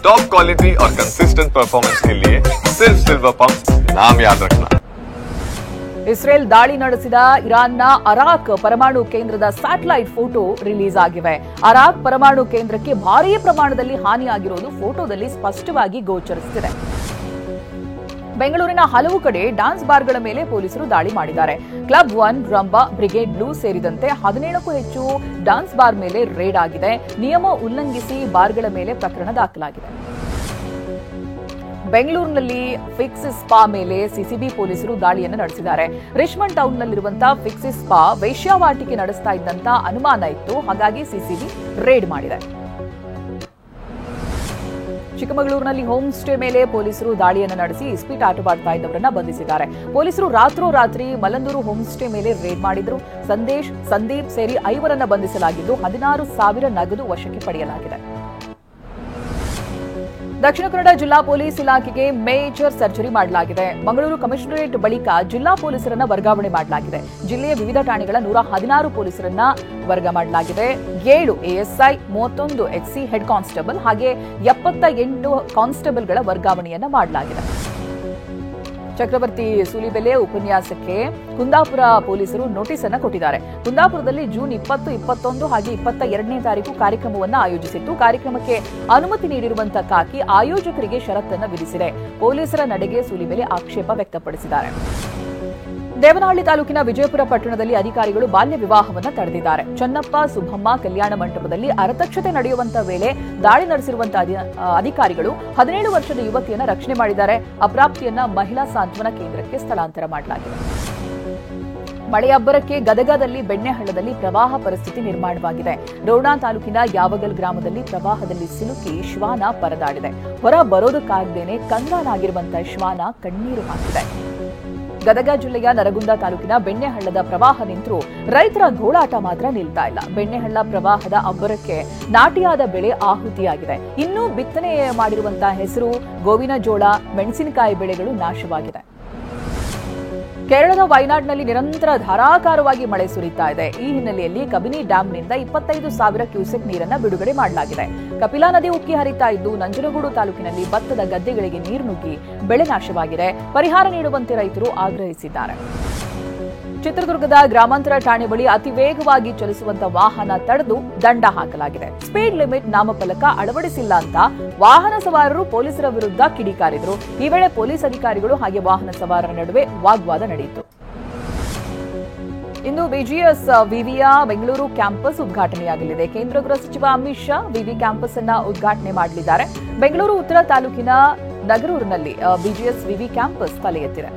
Top quality और consistent performance के लिए सिर्फ सिल्वर पंप, नाम याद रखना। ಇಸ್ರೇಲ್ ದಾಳಿ ನಡೆಸಿದ ಇರಾನ್ನ ಅರಾಕ್ ಪರಮಾಣು ಕೇಂದ್ರದ ಸ್ಯಾಟಲೈಟ್ ಫೋಟೋ ರಿಲೀಸ್ ಆಗಿವೆ. ಅರಾಕ್ ಪರಮಾಣು ಕೇಂದ್ರಕ್ಕೆ ಭಾರೀ ಪ್ರಮಾಣದಲ್ಲಿ ಹಾನಿಯಾಗಿರುವುದು ಫೋಟೋದಲ್ಲಿ ಸ್ಪಷ್ಟವಾಗಿ ಗೋಚರಿಸುತ್ತಿದೆ. ಬೆಂಗಳೂರಿನ ಹಲವು ಕಡೆ ಡ್ಯಾನ್ಸ್ ಬಾರ್ಗಳ ಮೇಲೆ ಪೊಲೀಸರು ದಾಳಿ ಮಾಡಿದ್ದಾರೆ. ಕ್ಲಬ್ 1, ರಂಬಾ, ಬ್ರಿಗೇಡ್ ಬ್ಲೂ ಸೇರಿದಂತೆ 17ಕ್ಕೂ ಹೆಚ್ಚು ಡ್ಯಾನ್ಸ್ ಬಾರ್ ಮೇಲೆ ರೇಡ್ ಆಗಿದೆ. ನಿಯಮ ಉಲ್ಲಂಘಿಸಿ ಬಾರ್ಗಳ ಮೇಲೆ ಪ್ರಕರಣ ದಾಖಲಾಗಿದೆ. ಬೆಂಗಳೂರಿನಲ್ಲಿ ಫಿಕ್ಸ್ ಸ್ಪಾ ಮೇಲೆ ಸಿಸಿಬಿ ಪೊಲೀಸರು ದಾಳಿಯನ್ನು ನಡೆಸಿದ್ದಾರೆ. ರಿಚ್ಮಂಡ್ ಟೌನ್ನಲ್ಲಿರುವಂತಹ ಫಿಕ್ಸ್ ಸ್ಪಾ ವೇಶ್ಯಾವಾಟಿಕೆ ನಡೆಸ್ತಾ ಇದ್ದಂತ ಅನುಮಾನ ಇತ್ತು. ಹಾಗಾಗಿ ಸಿಸಿಬಿ ರೇಡ್ ಮಾಡಿದೆ. ಚಿಕ್ಕಮಗಳೂರಿನಲ್ಲಿ ಹೋಮ್ ಸ್ಟೇ ಮೇಲೆ ಪೊಲೀಸರು ದಾಳಿಯನ್ನು ನಡೆಸಿ ಇಸ್ಪೀಟ್ ಆಟವಾಡ್ತಾ ಇದ್ದವರನ್ನ ಬಂಧಿಸಿದ್ದಾರೆ. ಪೊಲೀಸರು ರಾತ್ರೋರಾತ್ರಿ ಮಲ್ಲಂದೂರು ಹೋಮ್ ಸ್ಟೇ ಮೇಲೆ ರೇಡ್ ಮಾಡಿದ್ರು. ಸಂದೀಪ್ ಸೇರಿ 5ರನ್ನ ಬಂಧಿಸಲಾಗಿದ್ದು 16,000 ನಗದು ವಶಕ್ಕೆ ಪಡೆಯಲಾಗಿದೆ. ದಕ್ಷಿಣ ಕನ್ನಡ ಜಿಲ್ಲಾ ಪೊಲೀಸ್ ಇಲಾಖೆಗೆ ಮೇಜರ್ ಸರ್ಜರಿ ಮಾಡಲಾಗಿದೆ. ಮಂಗಳೂರು ಕಮಿಷನರೇಟ್ ಬಳಿಕ ಜಿಲ್ಲಾ ಪೊಲೀಸರನ್ನ ವರ್ಗಾವಣೆ ಮಾಡಲಾಗಿದೆ. ಜಿಲ್ಲೆಯ ವಿವಿಧ ಠಾಣೆಗಳ 116 ಪೊಲೀಸರನ್ನ ವರ್ಗ ಮಾಡಲಾಗಿದೆ. 7 ಎಎಸ್ಐ, 31 ಎಕ್ಸಿ ಹೆಡ್ ಕಾನ್ಸ್ಟೇಬಲ್ ಹಾಗೆ 78 ಕಾನ್ಸ್ಟೇಬಲ್ಗಳ ವರ್ಗಾವಣೆಯನ್ನ ಮಾಡಲಾಗಿದೆ. ಚಕ್ರವರ್ತಿ ಸೂಲಿಬೆಲೆ ಉಪನ್ಯಾಸಕ್ಕೆ ಕುಂದಾಪುರ ಪೊಲೀಸರು ನೋಟಿಸ್ ಅನ್ನು ಕೊಟ್ಟಿದ್ದಾರೆ. ಕುಂದಾಪುರದಲ್ಲಿ ಜೂನ್ 20, 21 ಹಾಗೆ 22ನೇ ತಾರೀಕು ಕಾರ್ಯಕ್ರಮವನ್ನು ಆಯೋಜಿಸಿತ್ತು. ಕಾರ್ಯಕ್ರಮಕ್ಕೆ ಅನುಮತಿ ನೀಡಿರುವಂತಹ ಕಾಕಿ ಆಯೋಜಕರಿಗೆ ಷರತ್ತನ್ನು ವಿಧಿಸಿದೆ. ಪೊಲೀಸರ ನಡೆಗೆ ಸೂಲಿಬೆಲೆ ಆಕ್ಷೇಪ ವ್ಯಕ್ತಪಡಿಸಿದ್ದಾರೆ. ದೇವನಹಳ್ಳಿ ತಾಲೂಕಿನ ವಿಜಯಪುರ ಪಟ್ಟಣದಲ್ಲಿ ಅಧಿಕಾರಿಗಳು ಬಾಲ್ಯ ವಿವಾಹವನ್ನು ತಡೆದಿದ್ದಾರೆ. ಚನ್ನಪ್ಪ ಸುಬ್ಬಮ್ಮ ಕಲ್ಯಾಣ ಮಂಟಪದಲ್ಲಿ ಅರತಕ್ಷತೆ ನಡೆಯುವಂತಹ ವೇಳೆ ದಾಳಿ ನಡೆಸಿರುವಂತಹ ಅಧಿಕಾರಿಗಳು 17 ವರ್ಷದ ಯುವತಿಯನ್ನ ರಕ್ಷಣೆ ಮಾಡಿದ್ದಾರೆ. ಅಪ್ರಾಪ್ತಿಯನ್ನ ಮಹಿಳಾ ಸಾಂತ್ವನ ಕೇಂದ್ರಕ್ಕೆ ಸ್ಥಳಾಂತರ ಮಾಡಲಾಗಿದೆ. ಮಳೆಯಬ್ಬರಕ್ಕೆ ಗದಗದಲ್ಲಿ ಬೆಣ್ಣೆಹಳ್ಳದಲ್ಲಿ ಪ್ರವಾಹ ಪರಿಸ್ಥಿತಿ ನಿರ್ಮಾಣವಾಗಿದೆ. ರೋಣ ತಾಲೂಕಿನ ಯಾವಗಲ್ ಗ್ರಾಮದಲ್ಲಿ ಪ್ರವಾಹದಲ್ಲಿ ಸಿಲುಕಿ ಶ್ವಾನ ಪರದಾಡಿದೆ. ಹೊರ ಬರೋದಕ್ಕಾಗದೇನೆ ಕಂಗಾಲಾಗಿರುವಂತಹ ಶ್ವಾನ ಕಣ್ಣೀರು ಹಾಕಿದೆ. ಗದಗ ಜಿಲ್ಲೆಯ ನರಗುಂದ ತಾಲೂಕಿನ ಬೆಣ್ಣೆಹಳ್ಳದ ಪ್ರವಾಹ ನಿಂತರೂ ರೈತರ ಗೋಳಾಟ ಮಾತ್ರ ನಿಲ್ತಾ ಇಲ್ಲ. ಬೆಣ್ಣೆಹಳ್ಳ ಪ್ರವಾಹದ ಅಬ್ಬರಕ್ಕೆ ನಾಟಿಯಾದ ಬೆಳೆ ಆಹುತಿಯಾಗಿದೆ. ಇನ್ನೂ ಬಿತ್ತನೆ ಮಾಡಿರುವಂತಹ ಹೆಸರು, ಗೋವಿನ ಜೋಳ, ಮೆಣಸಿನಕಾಯಿ ಬೆಳೆಗಳು ನಾಶವಾಗಿದೆ. ಕೇರಳದ ವಯನಾಡ್ನಲ್ಲಿ ನಿರಂತರ ಧಾರಾಕಾರವಾಗಿ ಮಳೆ ಸುರಿತಾ ಇದೆ. ಈ ಹಿನ್ನೆಲೆಯಲ್ಲಿ ಕಬಿನಿ ಡ್ಯಾಂನಿಂದ 25,000 ಕ್ಯೂಸೆಕ್ ನೀರನ್ನು ಬಿಡುಗಡೆ ಮಾಡಲಾಗಿದೆ. ಕಪಿಲಾ ನದಿ ಉಕ್ಕಿ ಹರಿತಾ ಇದ್ದು ನಂಜನಗೂಡು ತಾಲೂಕಿನಲ್ಲಿ ಭತ್ತದ ಗದ್ದೆಗಳಿಗೆ ನೀರು ನುಗ್ಗಿ ಬೆಳೆ ನಾಶವಾಗಿದೆ. ಪರಿಹಾರ ನೀಡುವಂತೆ ರೈತರು ಆಗ್ರಹಿಸಿದ್ದಾರೆ. ಚಿತ್ರದುರ್ಗದ ಗ್ರಾಮಾಂತರ ಠಾಣೆ ಬಳಿ ಅತಿ ವೇಗವಾಗಿ ಚಲಿಸುವಂತ ವಾಹನ ತಡೆದು ದಂಡ ಹಾಕಲಾಗಿದೆ. ಸ್ಪೀಡ್ ಲಿಮಿಟ್ ನಾಮಫಲಕ ಅಳವಡಿಸಿಲ್ಲ ಅಂತ ವಾಹನ ಸವಾರರು ಪೊಲೀಸರ ವಿರುದ್ಧ ಕಿಡಿಕಾರಿದ್ರು. ಈ ವೇಳೆ ಪೊಲೀಸ್ ಅಧಿಕಾರಿಗಳು ಹಾಗೆ ವಾಹನ ಸವಾರರ ನಡುವೆ ವಾಗ್ವಾದ ನಡೆಯಿತು. ಇಂದು ಬಿಜಿಎಸ್ ವಿವಿಯ ಬೆಂಗಳೂರು ಕ್ಯಾಂಪಸ್ ಉದ್ಘಾಟನೆಯಾಗಲಿದೆ. ಕೇಂದ್ರ ಗೃಹ ಸಚಿವ ಅಮಿತ್ ಶಾ ವಿವಿ ಕ್ಯಾಂಪಸ್ ಅನ್ನ ಉದ್ಘಾಟನೆ ಮಾಡಲಿದ್ದಾರೆ. ಬೆಂಗಳೂರು ಉತ್ತರ ತಾಲೂಕಿನ ನಗರೂರಿನಲ್ಲಿ ಬಿಜಿಎಸ್ ವಿವಿ ಕ್ಯಾಂಪಸ್ ತಲೆ ಎತ್ತಿದೆ.